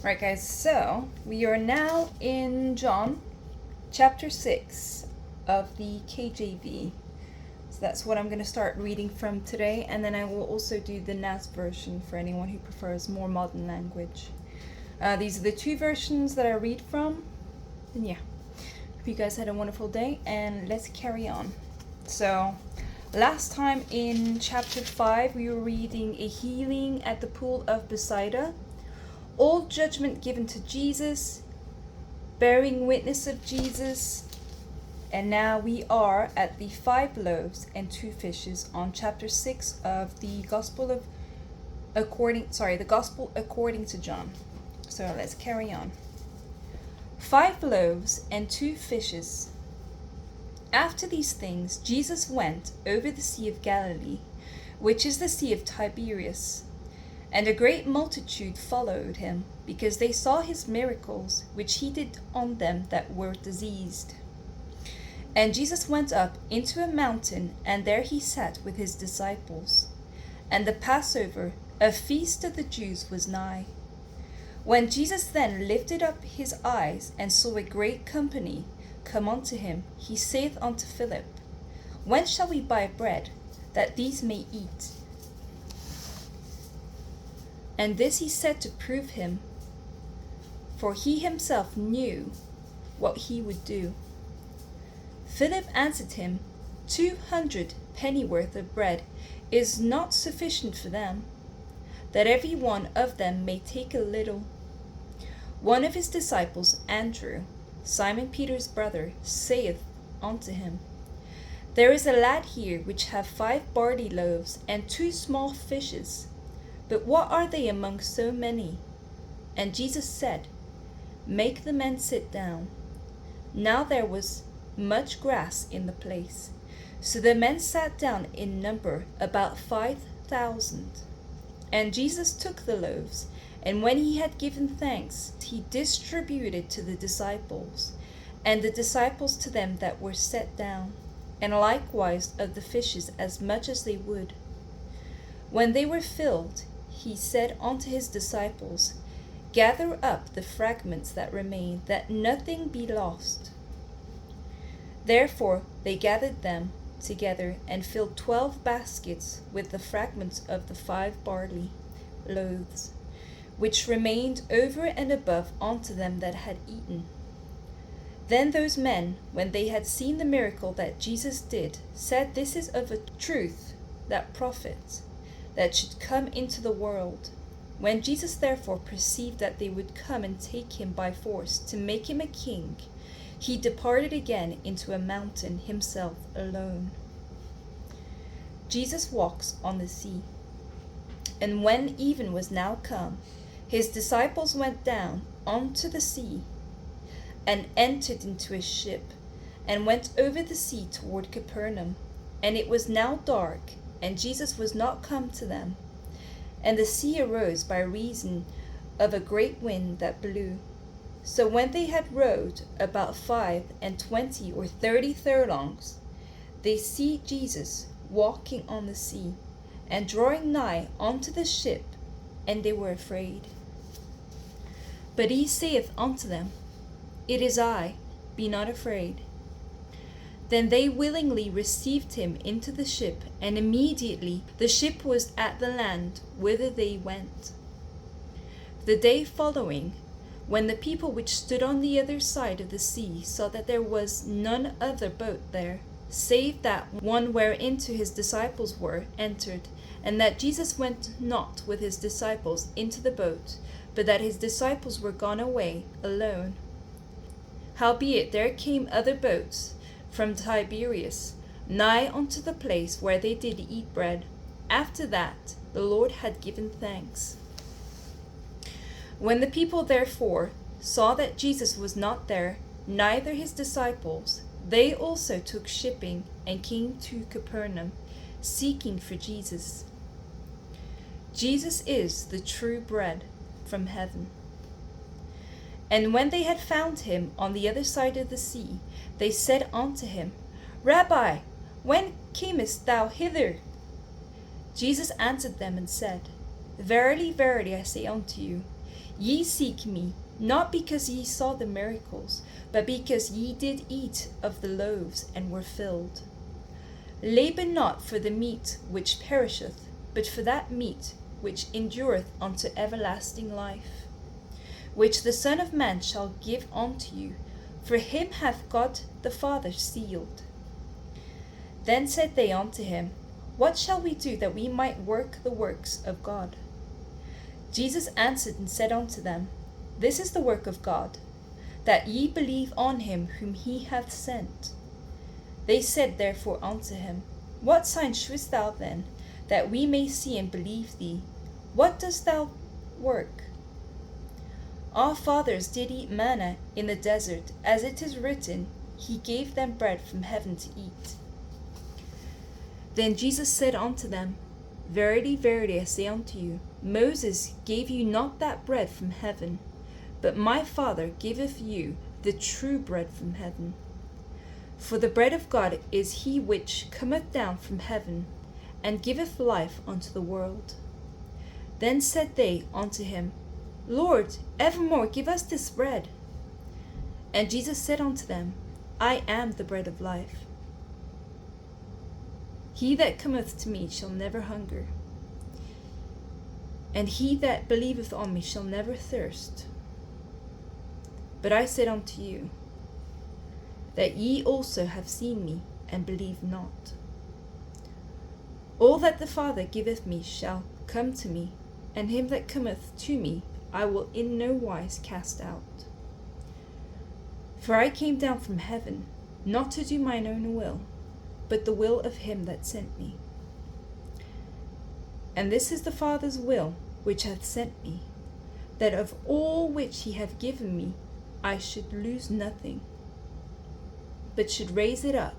Right, guys, so we are now in John chapter 6 of the KJV. So that's what I'm going to start reading from today, and then I will also do the NAS version for anyone who prefers more modern language. These are the two versions that I read from. And yeah, hope you guys had a wonderful day, and let's carry on. So, last time in chapter 5, we were reading a healing at the pool of Bethesda, all judgment given to Jesus, bearing witness of Jesus, and now we are at the 5 loaves and 2 fishes on chapter 6 of the Gospel according to John. So let's carry on. 5 loaves and 2 fishes. After these things, Jesus went over the Sea of Galilee, which is the Sea of Tiberias. And a great multitude followed him, because they saw his miracles, which he did on them that were diseased. And Jesus went up into a mountain, and there he sat with his disciples. And the Passover, a feast of the Jews, was nigh. When Jesus then lifted up his eyes, and saw a great company come unto him, he saith unto Philip, Whence shall we buy bread, that these may eat? And this he said to prove him, for he himself knew what he would do. Philip answered him, 200 pennyworth of bread is not sufficient for them, that every one of them may take a little. One of his disciples, Andrew, Simon Peter's brother, saith unto him, There is a lad here which hath 5 barley loaves and 2 small fishes. But what are they among so many? And Jesus said, Make the men sit down. Now there was much grass in the place. So the men sat down in number about 5,000. And Jesus took the loaves, and when he had given thanks, he distributed to the disciples, and the disciples to them that were set down, and likewise of the fishes as much as they would. When they were filled, he said unto his disciples, Gather up the fragments that remain, that nothing be lost. Therefore they gathered them together, and filled 12 baskets with the fragments of the 5 barley loaves, which remained over and above unto them that had eaten. Then those men, when they had seen the miracle that Jesus did, said, This is of a truth that prophet that should come into the world. When Jesus therefore perceived that they would come and take him by force to make him a king, he departed again into a mountain himself alone. Jesus walks on the sea. And when even was now come, his disciples went down unto the sea, and entered into a ship, and went over the sea toward Capernaum. And it was now dark, and Jesus was not come to them. And the sea arose by reason of a great wind that blew. So when they had rowed about 25 or 30 furlongs, they see Jesus walking on the sea, and drawing nigh unto the ship, and they were afraid. But he saith unto them, It is I, be not afraid. Then they willingly received him into the ship, and immediately the ship was at the land whither they went. The day following, when the people which stood on the other side of the sea saw that there was none other boat there, save that one whereinto his disciples were entered, and that Jesus went not with his disciples into the boat, but that his disciples were gone away alone. Howbeit there came other boats from Tiberias, nigh unto the place where they did eat bread, after that the Lord had given thanks. When the people therefore saw that Jesus was not there, neither his disciples, they also took shipping, and came to Capernaum, seeking for Jesus. Jesus is the true bread from heaven. And when they had found him on the other side of the sea, they said unto him, Rabbi, when camest thou hither? Jesus answered them and said, Verily, verily, I say unto you, Ye seek me, not because ye saw the miracles, but because ye did eat of the loaves and were filled. Labour not for the meat which perisheth, but for that meat which endureth unto everlasting life, which the Son of Man shall give unto you, for him hath God the Father sealed. Then said they unto him, What shall we do that we might work the works of God? Jesus answered and said unto them, This is the work of God, that ye believe on him whom he hath sent. They said therefore unto him, What sign shewest thou then, that we may see and believe thee? What dost thou work? Our fathers did eat manna in the desert, as it is written, He gave them bread from heaven to eat. Then Jesus said unto them, Verily, verily, I say unto you, Moses gave you not that bread from heaven, but my Father giveth you the true bread from heaven. For the bread of God is he which cometh down from heaven, and giveth life unto the world. Then said they unto him, Lord, evermore give us this bread. And Jesus said unto them, I am the bread of life. He that cometh to me shall never hunger, and he that believeth on me shall never thirst. But I said unto you, that ye also have seen me, and believe not. All that the Father giveth me shall come to me, and him that cometh to me I will in no wise cast out. For I came down from heaven, not to do mine own will, but the will of him that sent me. And this is the Father's will which hath sent me, that of all which he hath given me I should lose nothing, but should raise it up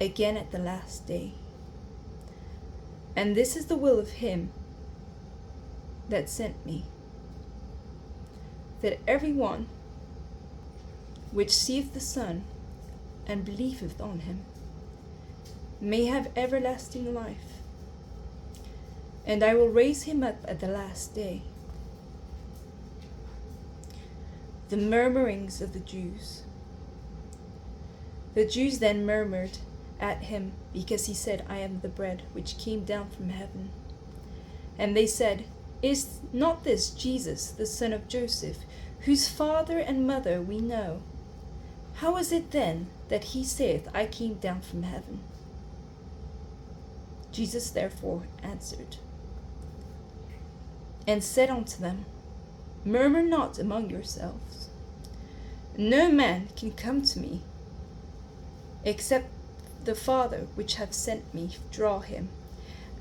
again at the last day. And this is the will of him that sent me, that every one which seeth the Son and believeth on him may have everlasting life, and I will raise him up at the last day. The murmurings of the Jews. The Jews then murmured at him, because he said, I am the bread which came down from heaven. And they said, Is not this Jesus, the son of Joseph, whose father and mother we know? How is it then that he saith, I came down from heaven? Jesus therefore answered and said unto them, Murmur not among yourselves. No man can come to me, except the Father which hath sent me draw him,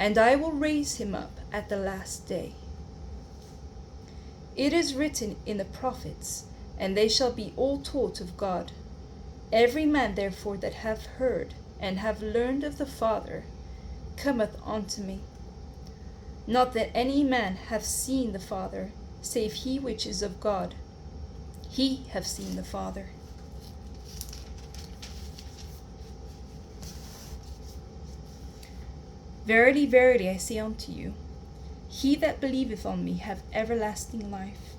and I will raise him up at the last day. It is written in the prophets, and they shall be all taught of God. Every man therefore that hath heard and have learned of the Father cometh unto me. Not that any man hath seen the Father, save he which is of God. He hath seen the Father. Verily, verily, I say unto you, he that believeth on me hath everlasting life.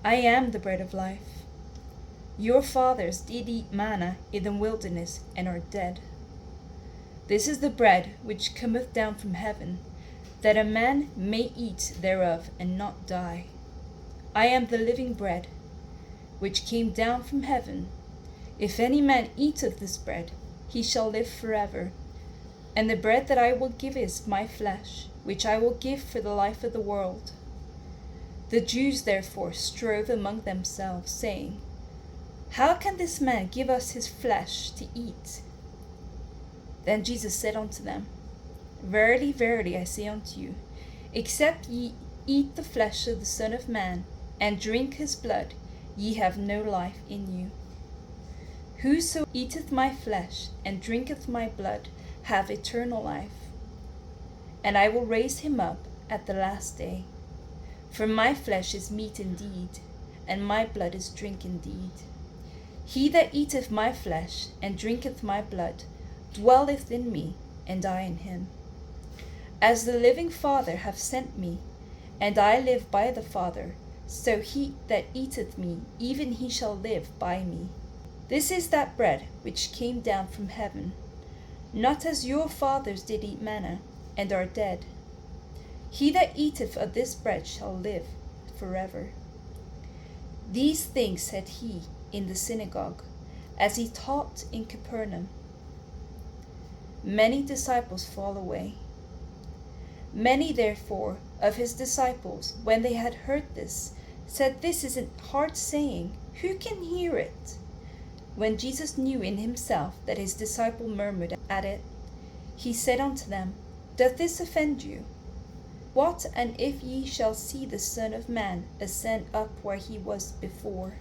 I am the bread of life. Your fathers did eat manna in the wilderness, and are dead. This is the bread which cometh down from heaven, that a man may eat thereof and not die. I am the living bread, which came down from heaven. If any man eat of this bread, he shall live forever. And the bread that I will give is my flesh, which I will give for the life of the world. The Jews therefore strove among themselves, saying, How can this man give us his flesh to eat? Then Jesus said unto them, Verily, verily, I say unto you, except ye eat the flesh of the Son of Man, and drink his blood, ye have no life in you. Whoso eateth my flesh, and drinketh my blood, hath eternal life, and I will raise him up at the last day. For my flesh is meat indeed, and my blood is drink indeed. He that eateth my flesh, and drinketh my blood, dwelleth in me, and I in him. As the living Father hath sent me, and I live by the Father, so he that eateth me, even he shall live by me. This is that bread which came down from heaven, not as your fathers did eat manna, and are dead. He that eateth of this bread shall live forever. These things said he in the synagogue, as he taught in Capernaum. Many disciples fall away. Many therefore of his disciples, when they had heard this, said, This is a hard saying, who can hear it? When Jesus knew in himself that his disciples murmured at it, he said unto them, Doth this offend you? What and if ye shall see the Son of Man ascend up where he was before?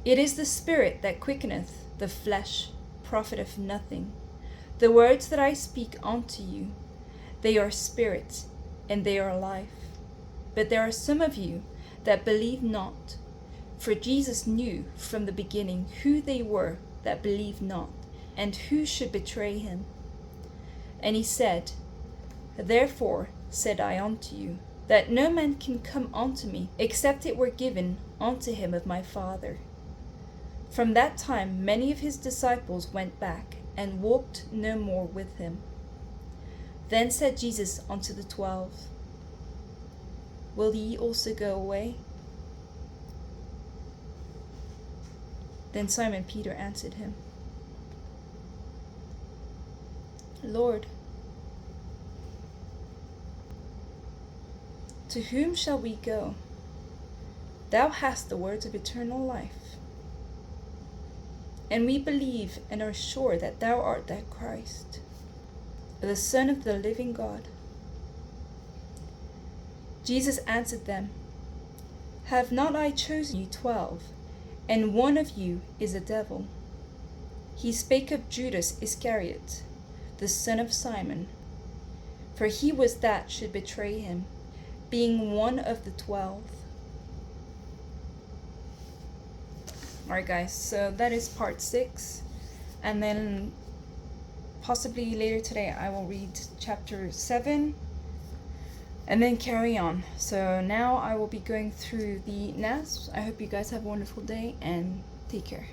It is the Spirit that quickeneth, the flesh profiteth nothing. The words that I speak unto you, they are spirit, and they are life. But there are some of you that believe not. For Jesus knew from the beginning who they were that believed not, and who should betray him. And he said, Therefore said I unto you, that no man can come unto me, except it were given unto him of my Father. From that time many of his disciples went back, and walked no more with him. Then said Jesus unto the 12, Will ye also go away? Then Simon Peter answered him, Lord, to whom shall we go? Thou hast the words of eternal life. And we believe and are sure that thou art that Christ, the Son of the living God. Jesus answered them, Have not I chosen you 12, and one of you is a devil? He spake of Judas Iscariot, the son of Simon, for he was that should betray him, being one of the 12. Alright guys, so that is part 6, and then possibly later today I will read chapter 7 and then carry on. So now I will be going through the NAS. I hope you guys have a wonderful day and take care.